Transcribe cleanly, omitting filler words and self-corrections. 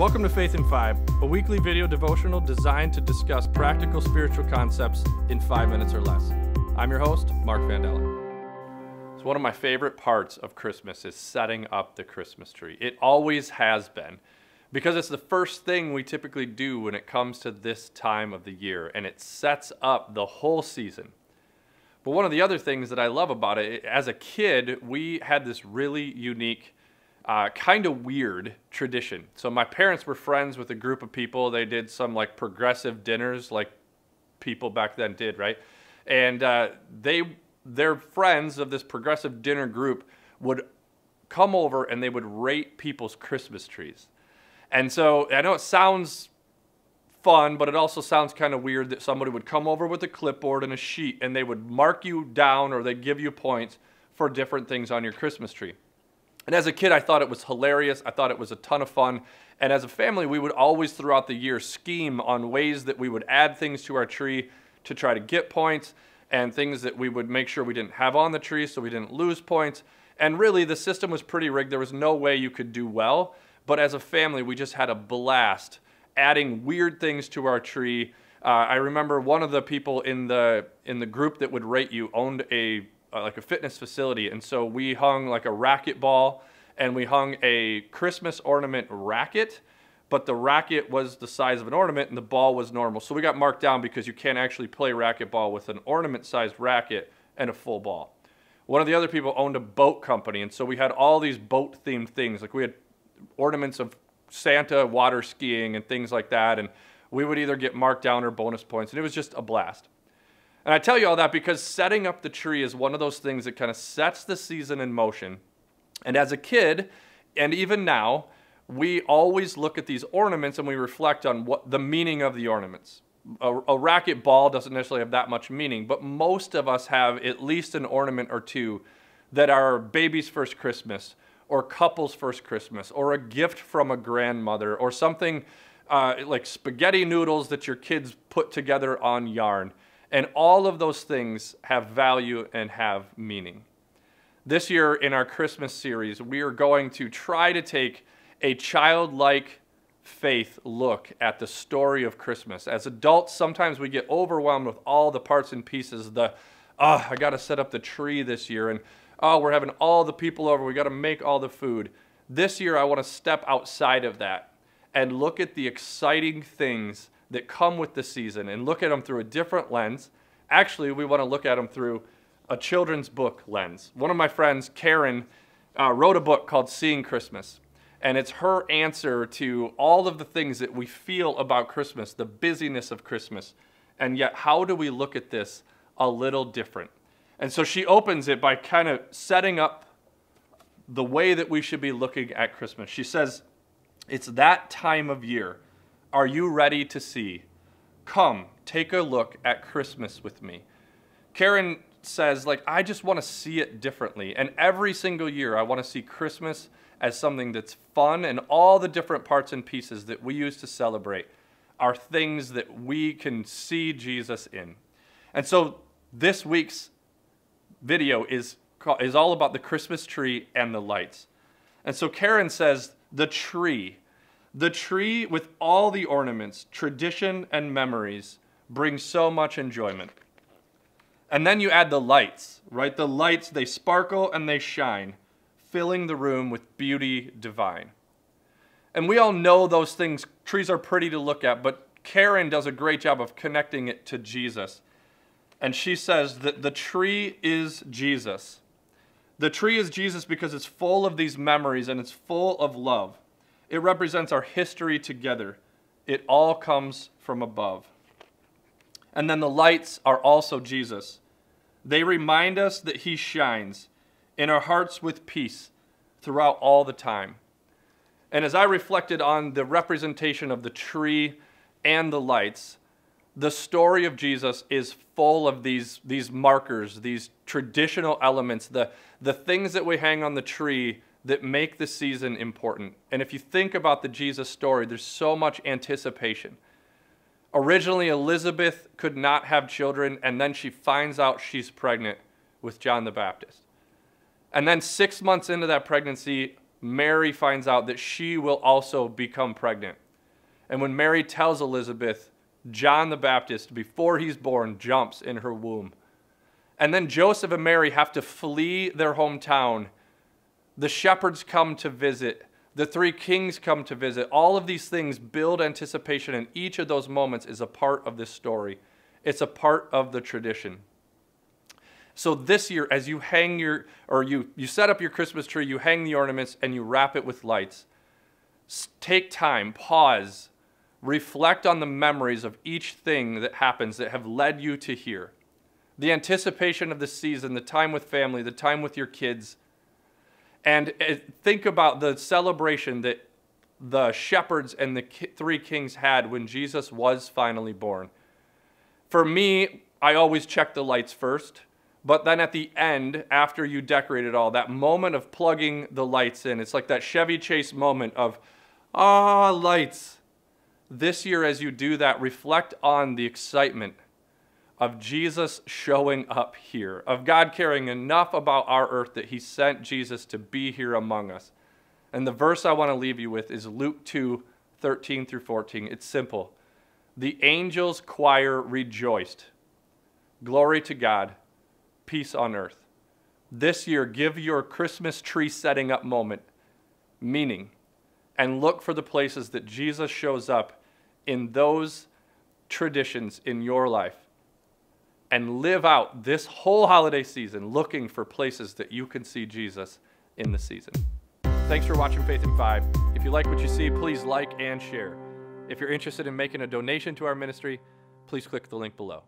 Welcome to Faith in 5, a weekly video devotional designed to discuss practical spiritual concepts in 5 minutes or less. I'm your host, Mark Vandella. So one of my favorite parts of Christmas is setting up the Christmas tree. It always has been, because it's the first thing we typically do when it comes to this time of the year, and it sets up the whole season. But one of the other things that I love about it, as a kid, we had this really unique kind of weird tradition. So my parents were friends with a group of people. They did some like progressive dinners like people back then did, right? And their friends of this progressive dinner group would come over and they would rate people's Christmas trees. And so I know it sounds fun, but it also sounds kind of weird that somebody would come over with a clipboard and a sheet and they would mark you down or they'd give you points for different things on your Christmas tree. And as a kid, I thought it was hilarious. I thought it was a ton of fun. And as a family, we would always throughout the year scheme on ways that we would add things to our tree to try to get points, and things that we would make sure we didn't have on the tree so we didn't lose points. And really, the system was pretty rigged. There was no way you could do well. But as a family, we just had a blast adding weird things to our tree. I remember one of the people in the group that would rate you owned like a fitness facility, and so we hung like a racquetball, and we hung a Christmas ornament racket, but the racket was the size of an ornament and the ball was normal. So we got marked down because you can't actually play racquetball with an ornament-sized racket and a full ball. One of the other people owned a boat company, and so we had all these boat-themed things. Like we had ornaments of Santa water skiing and things like that, and we would either get marked down or bonus points, and it was just a blast. And I tell you all that because setting up the tree is one of those things that kind of sets the season in motion. And as a kid, and even now, we always look at these ornaments and we reflect on what the meaning of the ornaments. A racket ball doesn't necessarily have that much meaning, but most of us have at least an ornament or two that are baby's first Christmas, or couple's first Christmas, or a gift from a grandmother, or something like spaghetti noodles that your kids put together on yarn. And all of those things have value and have meaning. This year in our Christmas series, we are going to try to take a childlike faith look at the story of Christmas. As adults, sometimes we get overwhelmed with all the parts and pieces. I got to set up the tree this year, and we're having all the people over. We got to make all the food. This year, I want to step outside of that and look at the exciting things that come with the season and look at them through a different lens. Actually, we want to look at them through a children's book lens. One of my friends, Karen, wrote a book called Seeing Christmas, and it's her answer to all of the things that we feel about Christmas, the busyness of Christmas, and yet how do we look at this a little different? And so she opens it by kind of setting up the way that we should be looking at Christmas. She says, "It's that time of year. Are you ready to see? Come, take a look at Christmas with me." Karen says, I just want to see it differently. And every single year, I want to see Christmas as something that's fun, and all the different parts and pieces that we use to celebrate are things that we can see Jesus in. And so this week's video is all about the Christmas tree and the lights. And so Karen says, the tree with all the ornaments, tradition, and memories brings so much enjoyment. And then you add the lights, right? The lights, they sparkle and they shine, filling the room with beauty divine. And we all know those things. Trees are pretty to look at, but Karen does a great job of connecting it to Jesus. And she says that the tree is Jesus. The tree is Jesus because it's full of these memories and it's full of love. It represents our history together. It all comes from above. And then the lights are also Jesus. They remind us that he shines in our hearts with peace throughout all the time. And as I reflected on the representation of the tree and the lights, the story of Jesus is full of these markers, these traditional elements, the things that we hang on the tree that make the season important. And if you think about the Jesus story, there's so much anticipation. Originally, Elizabeth could not have children, and then she finds out she's pregnant with John the Baptist. And then 6 months into that pregnancy, Mary finds out that she will also become pregnant. And when Mary tells Elizabeth, John the Baptist, before he's born, jumps in her womb. And then Joseph and Mary have to flee their hometown. The shepherds come to visit. The three kings come to visit. All of these things build anticipation, and each of those moments is a part of this story. It's a part of the tradition. So this year, as you hang you set up your Christmas tree, you hang the ornaments, and you wrap it with lights, take time, pause, reflect on the memories of each thing that happens that have led you to here. The anticipation of the season, the time with family, the time with your kids. And think about the celebration that the shepherds and the three kings had when Jesus was finally born. For me, I always check the lights first, but then at the end, after you decorate it all, that moment of plugging the lights in, it's like that Chevy Chase moment of, lights. This year, as you do that, reflect on the excitement of Jesus showing up here, of God caring enough about our earth that he sent Jesus to be here among us. And the verse I want to leave you with is Luke 2:13 through 14. It's simple. The angels' choir rejoiced. Glory to God, peace on earth. This year, give your Christmas tree setting up moment meaning, and look for the places that Jesus shows up in those traditions in your life. And live out this whole holiday season looking for places that you can see Jesus in the season. Thanks for watching Faith in 5. If you like what you see, please like and share. If you're interested in making a donation to our ministry, please click the link below.